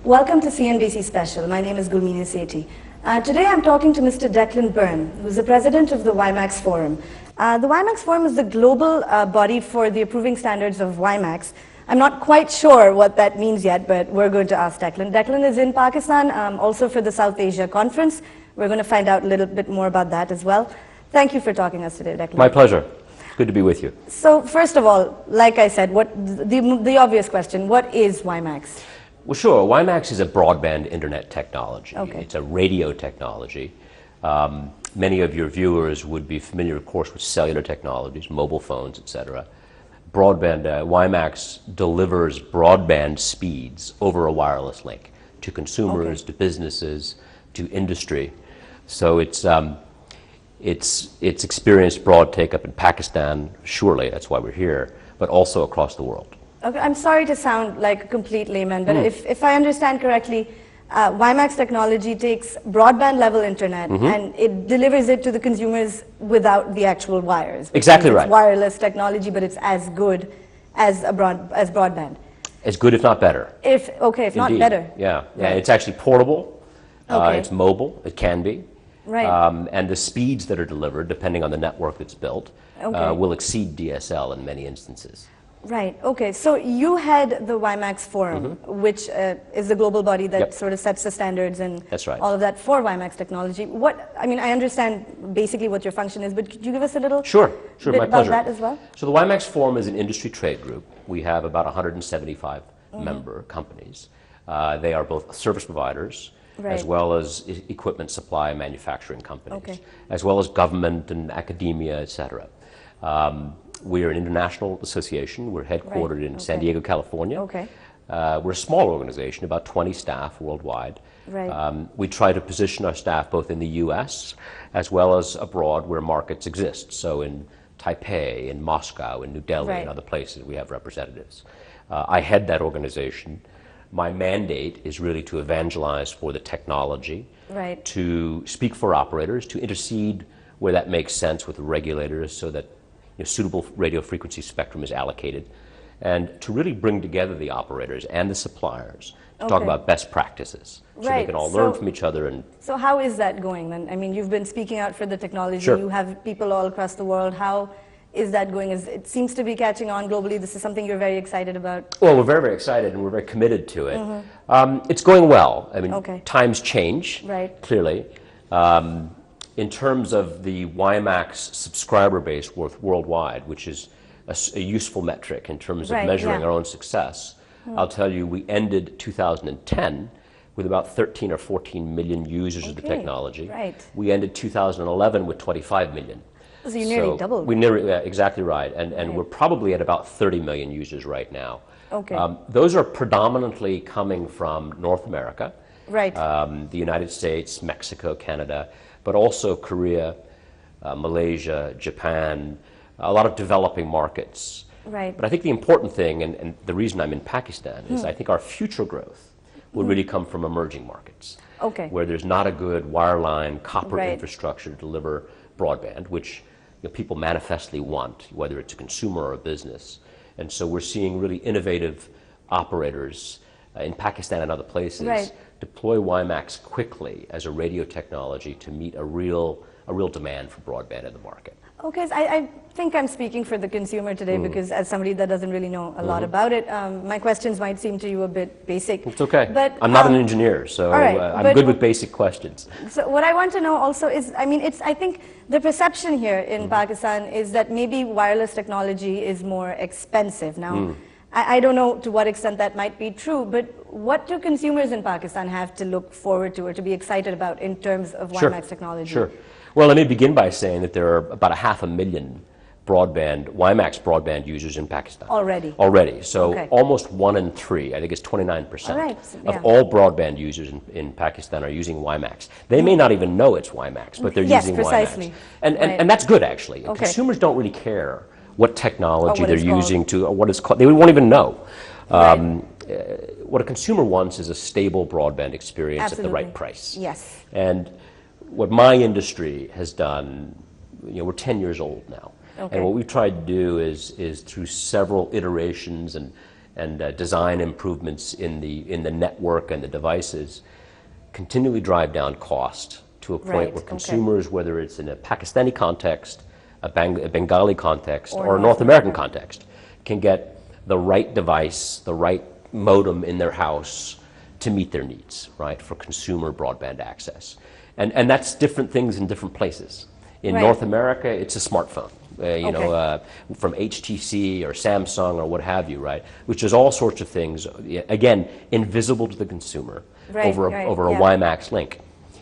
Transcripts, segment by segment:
Welcome to CNBC Special. My name is Gulmini Sethi. Today I'm talking to Mr. Declan Byrne, who's the president of the WiMAX Forum. The WiMAX Forum is the global body for the approving standards of WiMAX. I'm not quite sure what that means yet, but we're going to ask Declan. Declan is in Pakistan, also for the South Asia Conference. We're going to find out a little bit more about that as well. Thank you for talking to us today, Declan. My pleasure. Good to be with you. So first of all, like I said, the obvious question, what is WiMAX? Well, sure. WiMAX is a broadband internet technology. Okay. It's a radio technology. Many of your viewers would be familiar, of course, with cellular technologies, mobile phones, etc. Broadband, WiMAX delivers broadband speeds over a wireless link to consumers, to businesses, to industry. So it's experienced broad take-up in Pakistan, surely, that's why we're here, but also across the world. Okay, I'm sorry to sound like a complete layman, but if I understand correctly, WiMAX technology takes broadband level internet and it delivers it to the consumers without the actual wires. Exactly right. It's wireless technology, but it's as good as broadband. As good, if not better. If not better. Yeah, Right. It's actually portable. Okay. It's mobile. It can be. Right. And the speeds that are delivered, depending on the network that's built, will exceed DSL in many instances. Right. Okay. So you head the WiMAX Forum, which is the global body that sort of sets the standards and That's right. all of that for WiMAX technology. I understand basically what your function is, but could you give us a little Sure, bit my about pleasure. that as well? So the WiMAX Forum is an industry trade group. We have about 175 member companies. They are both service providers, as well as equipment supply and manufacturing companies, as well as government and academia, etc. We are an international association. We're headquartered in San Diego, California. We're a small organization, about 20 staff worldwide. We try to position our staff both in the U.S. as well as abroad where markets exist. So in Taipei, in Moscow, in New Delhi, and other places we have representatives. I head that organization. My mandate is really to evangelize for the technology, to speak for operators, to intercede where that makes sense with the regulators so that suitable radio frequency spectrum is allocated, and to really bring together the operators and the suppliers to talk about best practices so they can all learn from each other. And so how is that going then? I mean, you've been speaking out for the technology. You have people all across the world. How is that going? It seems to be catching on globally. This is something you're very excited about. Well, we're very, very excited and we're very committed to it. It's going well. I mean, times change, clearly. In terms of the WiMAX subscriber base worldwide, which is a useful metric in terms of measuring our own success, I'll tell you we ended 2010 with about 13 or 14 million users of the technology. We ended 2011 with 25 million. So you nearly doubled. We nearly, exactly right. And we're probably at about 30 million users right now. Those are predominantly coming from North America, the United States, Mexico, Canada, but also Korea, Malaysia, Japan, a lot of developing markets. But I think the important thing, and the reason I'm in Pakistan, is I think our future growth will really come from emerging markets, where there's not a good wireline, copper infrastructure to deliver broadband, which people manifestly want, whether it's a consumer or a business. And so we're seeing really innovative operators in Pakistan and other places deploy WiMAX quickly as a radio technology to meet a real demand for broadband in the market. Okay, so I think I'm speaking for the consumer today because as somebody that doesn't really know a lot about it, my questions might seem to you a bit basic. It's okay. But, I'm not an engineer, so I'm good with basic questions. So what I want to know also is, I think the perception here in Pakistan is that maybe wireless technology is more expensive. Now, I don't know to what extent that might be true, but what do consumers in Pakistan have to look forward to or to be excited about in terms of WiMAX technology? Sure. Well, let me begin by saying that there are about 500,000 WiMAX broadband users in Pakistan. Already. So almost 1 in 3, I think it's 29% of all broadband users in Pakistan are using WiMAX. They may not even know it's WiMAX, but they're using WiMAX. And that's good, actually. Consumers don't really care what technology they're using or what it's called. They won't even know. What a consumer wants is a stable broadband experience at the right price. And what my industry has done, we're 10 years old now. And what we've tried to do is through several iterations and and design improvements in the network and the devices continually drive down cost to a point where consumers, whether it's in a Pakistani context, a Bengali context, or a North American context, can get the right device, the right modem in their house to meet their needs, right, for consumer broadband access. And that's different things in different places. In North America, it's a smartphone, from HTC or Samsung or what have you, right, which is all sorts of things, again, invisible to the consumer over a WiMAX link.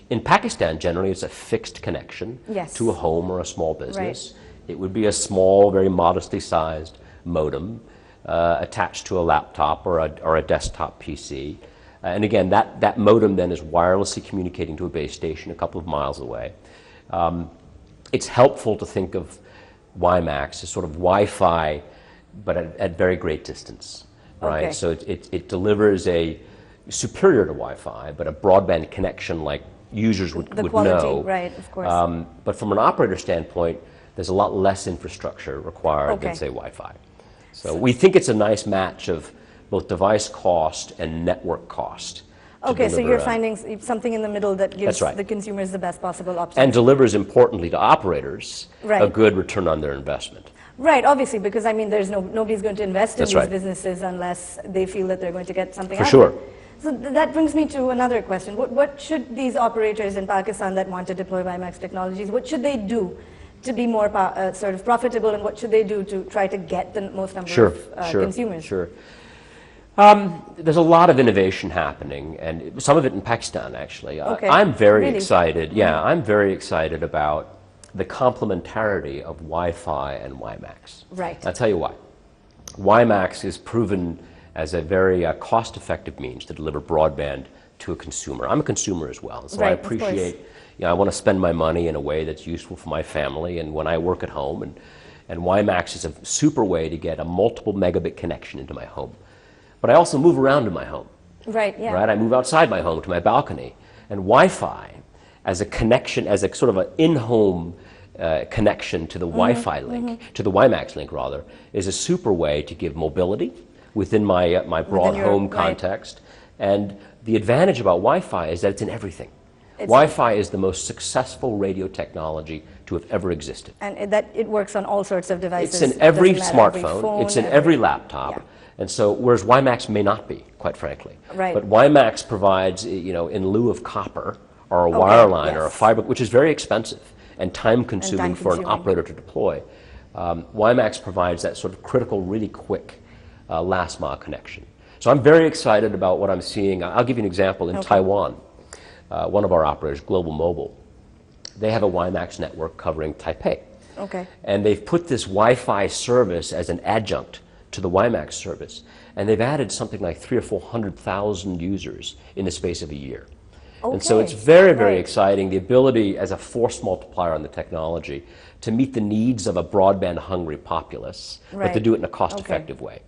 In Pakistan, generally, it's a fixed connection to a home or a small business. It would be a small, very modestly sized modem attached to a laptop or a desktop PC. And again, that modem then is wirelessly communicating to a base station a couple of miles away. It's helpful to think of WiMAX as sort of Wi-Fi, but at very great distance, right? So it delivers a superior to Wi-Fi, but a broadband connection like users would know. Right, of course. But from an operator standpoint, there's a lot less infrastructure required than, say, Wi-Fi. So we think it's a nice match of both device cost and network cost. Okay, so you're finding something in the middle that gives the consumers the best possible option. And delivers, importantly, to operators a good return on their investment. Right, obviously, because I mean, nobody's going to invest in these businesses unless they feel that they're going to get something out of it. So that brings me to another question. What should these operators in Pakistan that want to deploy WiMAX technologies, what should they do to be more sort of profitable, and what should they do to try to get the most number of consumers? There's a lot of innovation happening, and some of it in Pakistan, actually. I'm very excited. I'm very excited about the complementarity of Wi-Fi and WiMAX. I'll tell you why. WiMAX is proven as a very cost-effective means to deliver broadband to a consumer. I'm a consumer as well, so I appreciate, I want to spend my money in a way that's useful for my family and when I work at home, and WiMAX is a super way to get a multiple megabit connection into my home. But I also move around in my home. I move outside my home to my balcony. And Wi-Fi, as a connection, as a sort of an in-home connection to the Wi-Fi link, to the WiMAX link rather, is a super way to give mobility within my broad home context. And the advantage about Wi-Fi is that it's in everything. Wi-Fi is the most successful radio technology to have ever existed. And that it works on all sorts of devices. It's in every smartphone, it's in every laptop. And so, whereas WiMAX may not be, quite frankly. But WiMAX provides, in lieu of copper or a wireline or a fiber, which is very expensive and time-consuming for an operator to deploy, WiMAX provides that sort of critical, really quick last-mile connection. So I'm very excited about what I'm seeing. I'll give you an example. In Taiwan, one of our operators, Global Mobile, they have a WiMAX network covering Taipei. And they've put this Wi-Fi service as an adjunct to the WiMAX service, and they've added something like 300,000 or 400,000 users in the space of a year. And so it's very, very exciting, the ability as a force multiplier on the technology to meet the needs of a broadband-hungry populace, but to do it in a cost-effective way.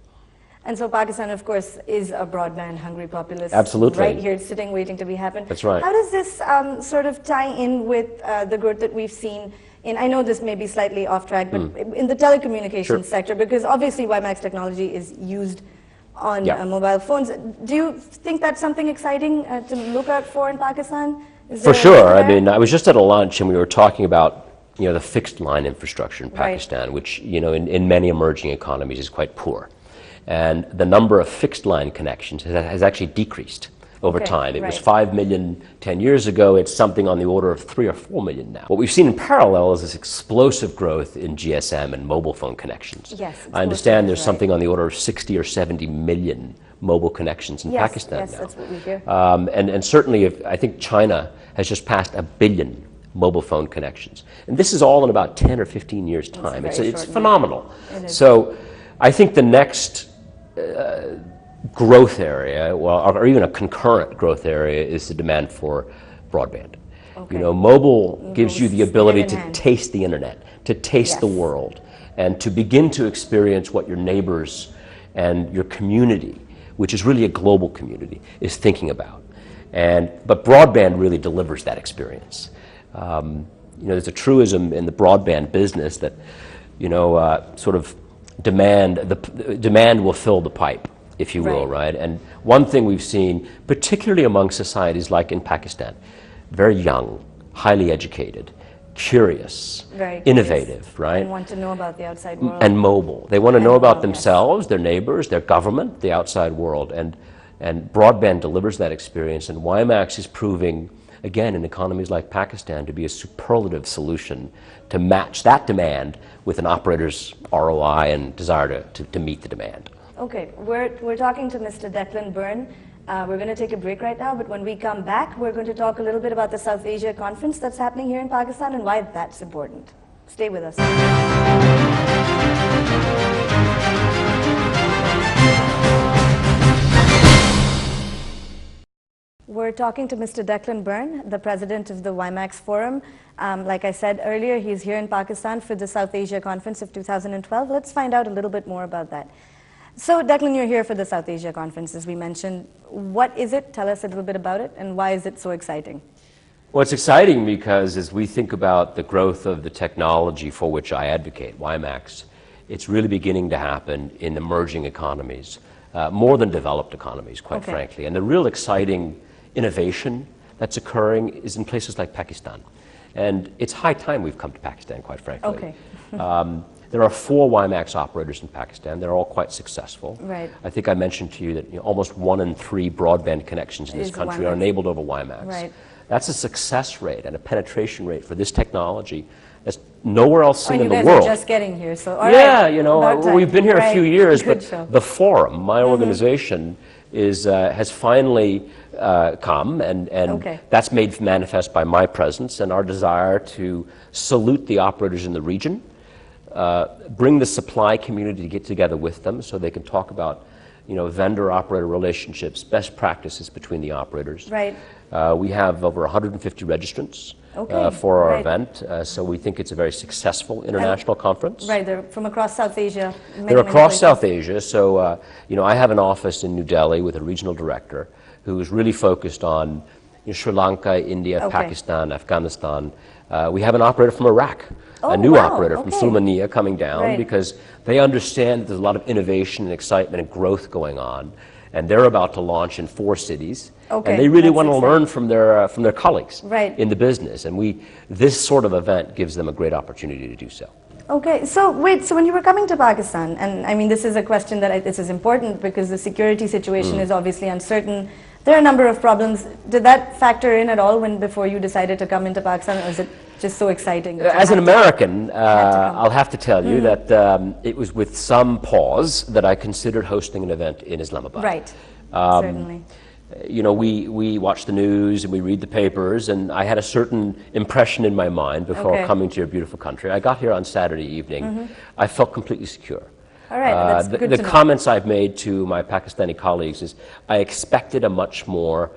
And so Pakistan, of course, is a broadband-hungry populace. Absolutely. Right here, sitting, waiting to be happen. That's right. How does this sort of tie in with the growth that we've seen I know this may be slightly off track, but in the telecommunications sector, because obviously WiMAX technology is used on mobile phones. Do you think that's something exciting to look out for in Pakistan? For sure. I mean, I was just at a lunch and we were talking about the fixed line infrastructure in Pakistan, which in many emerging economies is quite poor. And the number of fixed line connections has actually decreased over time. It was 5 million 10 years ago. It's something on the order of 3 or 4 million now. What we've seen in parallel is this explosive growth in GSM and mobile phone connections. I understand there's something on the order of 60 or 70 million mobile connections in Pakistan now. That's what we hear. And certainly, I think China has just passed 1 billion mobile phone connections. And this is all in about 10 or 15 years' time. It's phenomenal. So I think the next growth area, or even a concurrent growth area, is the demand for broadband. Mobile gives you the ability to taste the internet, to taste the world, and to begin to experience what your neighbors and your community, which is really a global community, is thinking about. But broadband really delivers that experience. There's a truism in the broadband business that, sort of demand will fill the pipe. if you will, right? And one thing we've seen, particularly among societies like in Pakistan, very young, highly educated, curious, innovative, right? And want to know about the outside world. And mobile. They want to know about themselves, their neighbors, their government, the outside world. And broadband delivers that experience. And WiMAX is proving, again, in economies like Pakistan, to be a superlative solution to match that demand with an operator's ROI and desire to meet the demand. Okay, we're talking to Mr. Declan Byrne. We're going to take a break right now, but when we come back, we're going to talk a little bit about the South Asia conference that's happening here in Pakistan and why that's important. Stay with us. We're talking to Mr. Declan Byrne, the president of the WiMAX Forum. Like I said earlier, he's here in Pakistan for the South Asia Conference of 2012. Let's find out a little bit more about that. So, Declan, you're here for the South Asia Conference, as we mentioned. What is it? Tell us a little bit about it, and why is it so exciting? Well, it's exciting because as we think about the growth of the technology for which I advocate, WiMAX, it's really beginning to happen in emerging economies, more than developed economies, quite frankly. And the real exciting innovation that's occurring is in places like Pakistan. And it's high time we've come to Pakistan, quite frankly. There are 4 WiMAX operators in Pakistan. They're all quite successful. Right. I think I mentioned to you that almost 1 in 3 broadband connections in this country are enabled over WiMAX. Right. That's a success rate and a penetration rate for this technology that's nowhere else seen in the world. You guys are just getting here, so we've been here a few years, but the Forum, my organization, has finally come, and that's made manifest by my presence and our desire to salute the operators in the region, bring the supply community to get together with them so they can talk about vendor-operator relationships, best practices between the operators. Right. We have over 150 registrants for our event, so we think it's a very successful international conference. Right, they're from across South Asia. They're across South Asia, so I have an office in New Delhi with a regional director who is really focused on Sri Lanka, India, Pakistan, Afghanistan. We have an operator from Iraq, a new operator from Sulmania coming down because they understand that there's a lot of innovation and excitement and growth going on. And they're about to launch in 4 cities, and they really want to learn from their colleagues in the business. And this sort of event gives them a great opportunity to do so. Okay, so when you were coming to Pakistan, and I mean this is a question that this is important because the security situation is obviously uncertain. There are a number of problems. Did that factor in at all before you decided to come into Pakistan, or is it just so exciting? As an American, I'll have to tell you that it was with some pause that I considered hosting an event in Islamabad. Right, certainly. We watch the news and we read the papers, and I had a certain impression in my mind before coming to your beautiful country. I got here on Saturday evening. I felt completely secure. All right, that's good to know. The comments I've made to my Pakistani colleagues is I expected a much more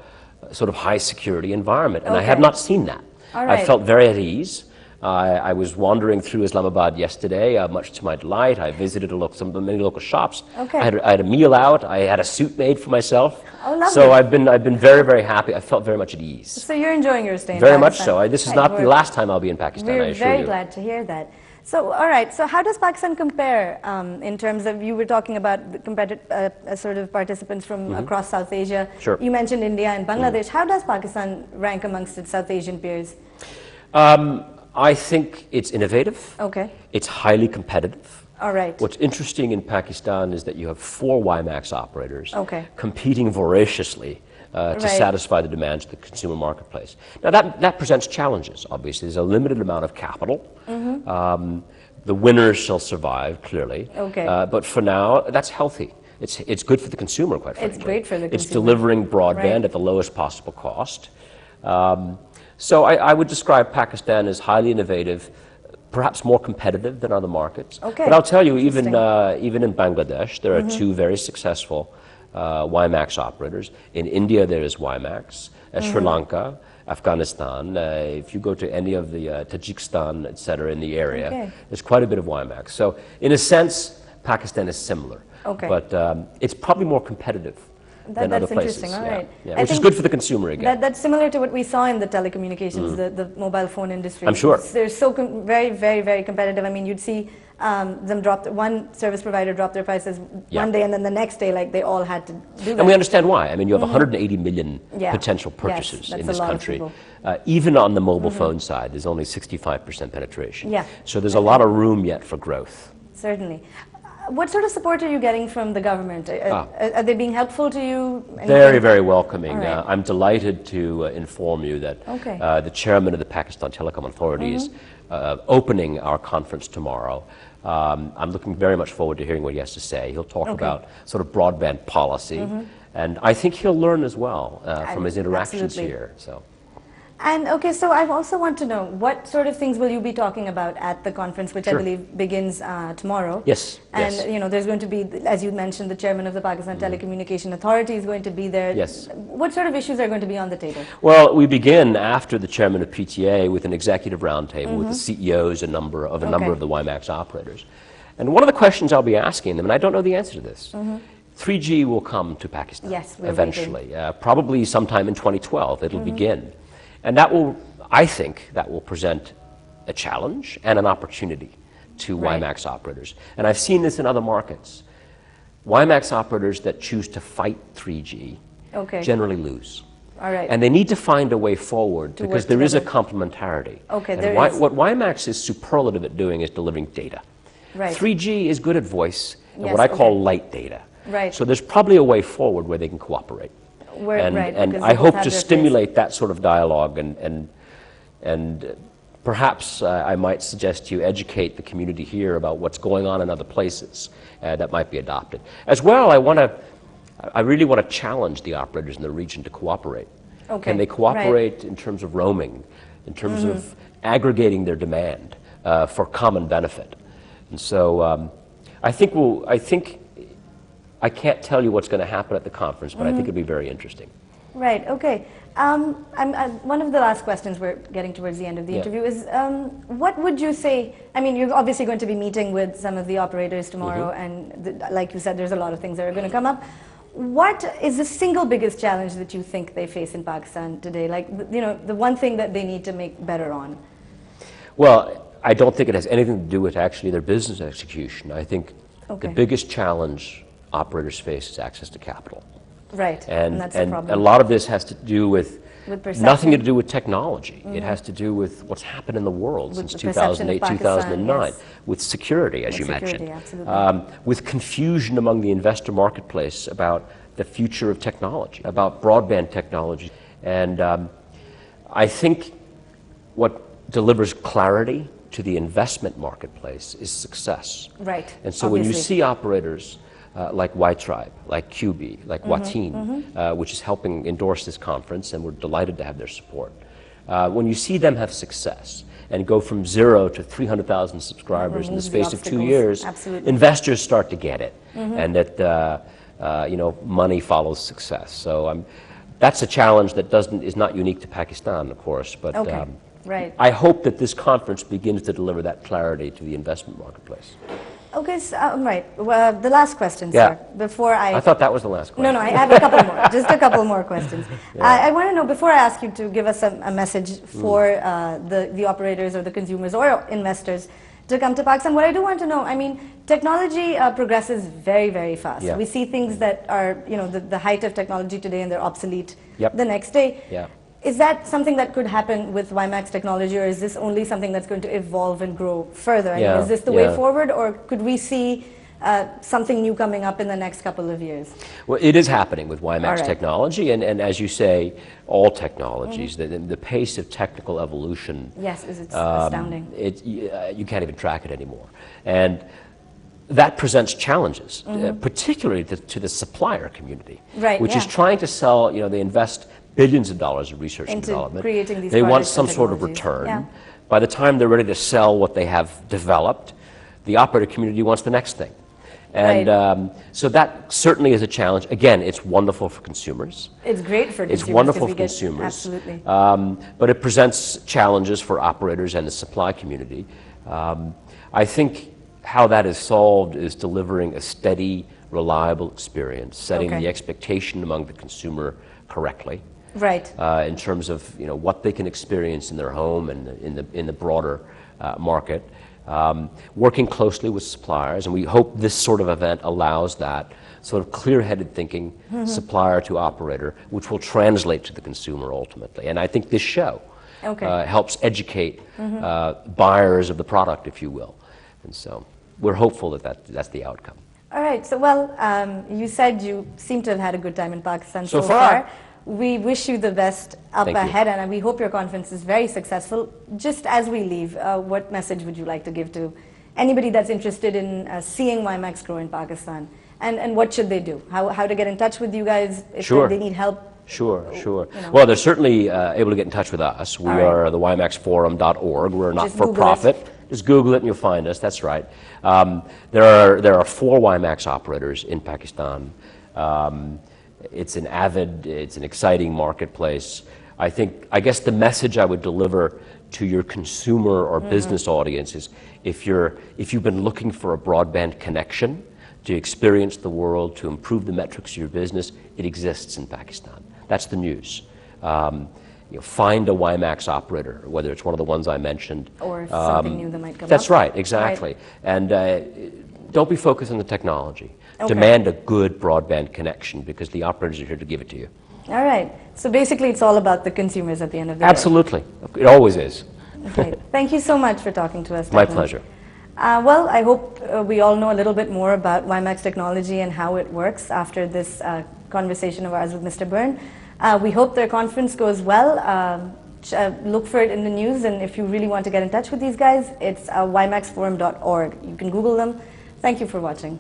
sort of high security environment, and I have not seen that. I felt very at ease. I was wandering through Islamabad yesterday, much to my delight. I visited many local shops. I had a meal out. I had a suit made for myself. Oh, lovely. So I've been very, very happy. I felt very much at ease. So you're enjoying your stay in Pakistan? Very much so. This is not the last time I'll be in Pakistan, I assure you. We're very glad to hear that. So, all right, so how does Pakistan compare in terms of, you were talking about the sort of participants from across South Asia. Sure. You mentioned India and Bangladesh. How does Pakistan rank amongst its South Asian peers? I think it's innovative. It's highly competitive. All right. What's interesting in Pakistan is that you have 4 WiMAX operators competing voraciously to satisfy the demands of the consumer marketplace. Now that presents challenges, obviously. There's a limited amount of capital. The winners shall survive, clearly. But for now, that's healthy. It's good for the consumer, quite frankly. It's great for the consumer. It's delivering broadband at the lowest possible cost. So I would describe Pakistan as highly innovative, perhaps more competitive than other markets. But I'll tell you, even in Bangladesh, there are 2 very successful WiMAX operators. In India, there is WiMAX. Sri Lanka, Afghanistan. If you go to any of the Tajikistan, et cetera, in the area, there's quite a bit of WiMAX. So in a sense, Pakistan is similar. But it's probably more competitive than other places. Interesting. All right. Which is good for the consumer again. That's similar to what we saw in the telecommunications, the mobile phone industry. I'm sure. They're so very, very, very competitive. I mean, you'd see them drop, one service provider drop their prices one day, and then the next day, like, they all had to do that. And we understand why. I mean, you have 180 million potential purchasers in this country. Even on the mobile phone side, there's only 65% penetration. So there's a lot of room yet for growth. Certainly. What sort of support are you getting from the government? Are they being helpful to you? Very, very welcoming. I'm delighted to inform you that the chairman of the Pakistan Telecom Authority is opening our conference tomorrow. I'm looking very much forward to hearing what he has to say. He'll talk about sort of broadband policy, and I think he'll learn as well from his interactions here. So. And so I also want to know, what sort of things will you be talking about at the conference, which I believe begins tomorrow? Yes. And you know, there's going to be, as you mentioned, the chairman of the Pakistan Telecommunication Authority is going to be there. Yes. What sort of issues are going to be on the table? Well, we begin after the chairman of PTA with an executive roundtable with the CEOs, a number of the WiMAX operators. And one of the questions I'll be asking them, and I don't know the answer to this, 3G will come to Pakistan eventually, probably sometime in 2012. It'll begin. And that will, I think, that will present a challenge and an opportunity to WiMAX operators. And I've seen this in other markets. WiMAX operators that choose to fight 3G generally lose. And they need to find a way forward because there is a complementarity. What WiMAX is superlative at doing is delivering data. 3G is good at voice and what I call light data. So there's probably a way forward where they can cooperate. And I hope to stimulate that sort of dialogue and perhaps I might suggest you educate the community here about what's going on in other places that might be adopted. As well, I really want to challenge the operators in the region to cooperate. Can they cooperate in terms of roaming, in terms of aggregating their demand for common benefit? And so I think I can't tell you what's going to happen at the conference, but I think it'll be very interesting. Right, okay. One of the last questions, we're getting towards the end of the interview, is what would you say, I mean, you're obviously going to be meeting with some of the operators tomorrow, and like you said, there's a lot of things that are going to come up. What is the single biggest challenge that you think they face in Pakistan today? Like, you know, the one thing that they need to make better on? Well, I don't think it has anything to do with actually their business execution. I think the biggest challenge operators face is access to capital. And that's the problem. A lot of this has to do with nothing to do with technology. It has to do with what's happened in the world since 2008, 2009, with security, as you mentioned, with confusion among the investor marketplace about the future of technology, about broadband technology. And I think what delivers clarity to the investment marketplace is success. And so when you see operators like Y-Tribe, like QB, like Wateen, which is helping endorse this conference, and we're delighted to have their support. When you see them have success and go from 0 to 300,000 subscribers in the space of 2 years, investors start to get it, and that you know, money follows success. So that's a challenge that is not unique to Pakistan, of course, but I hope that this conference begins to deliver that clarity to the investment marketplace. Okay, so, well, the last question, sir, before I thought that was the last question. No, I have a couple more, just a couple more questions. I want to know, before I ask you to give us a message for the operators or the consumers or investors to come to Pakistan, what I do want to know, I mean, technology progresses very, very fast. We see things that are, you know, the height of technology today and they're obsolete the next day. Is that something that could happen with WiMAX technology, or is this only something that's going to evolve and grow further? I mean, is this the way forward, or could we see something new coming up in the next couple of years? Well, it is happening with WiMAX technology, and as you say, all technologies. The pace of technical evolution is astounding. You can't even track it anymore. And that presents challenges, particularly to the supplier community, which is trying to sell, you know, they invest billions of dollars in research and development. They want some sort of return. By the time they're ready to sell what they have developed, the operator community wants the next thing. And so that certainly is a challenge. Again, it's wonderful for consumers. It's great for consumers. It's wonderful for consumers. Absolutely. But it presents challenges for operators and the supply community. I think how that is solved is delivering a steady, reliable experience, setting Okay. the expectation among the consumer correctly. Right. In terms of what they can experience in their home and in the broader market, working closely with suppliers, and we hope this sort of event allows that sort of clear-headed thinking, supplier to operator, which will translate to the consumer ultimately. And I think this show helps educate buyers of the product, if you will. And so we're hopeful that that's the outcome. All right. So, well, you said you seem to have had a good time in Pakistan So so far. far. We wish you the best up Thank you. ahead, and we hope your conference is very successful. Just as we leave, what message would you like to give to anybody that's interested in seeing WiMAX grow in Pakistan? And what should they do? How to get in touch with you guys if Sure. they need help? Sure. Well, they're certainly able to get in touch with us. We are the WiMAXForum.org. We're not for profit. Just Google it and you'll find us. That's right. There are 4 WiMAX operators in Pakistan. It's an exciting marketplace. I guess the message I would deliver to your consumer or business audience is if you've been looking for a broadband connection to experience the world, to improve the metrics of your business, it exists in Pakistan. That's the news. Find a WiMAX operator, whether it's one of the ones I mentioned. Or something new that might come up. That's right, exactly. Right. And don't be focused on the technology. Okay. Demand a good broadband connection because the operators are here to give it to you. All right. So basically it's all about the consumers at the end of the day. Absolutely. It always is. Okay. Thank you so much for talking to us, Declan. My pleasure. Well, I hope we all know a little bit more about WiMAX technology and how it works after this conversation of ours with Mr. Byrne. We hope their conference goes well. Look for it in the news, and if you really want to get in touch with these guys, it's WiMAXForum.org. You can Google them. Thank you for watching.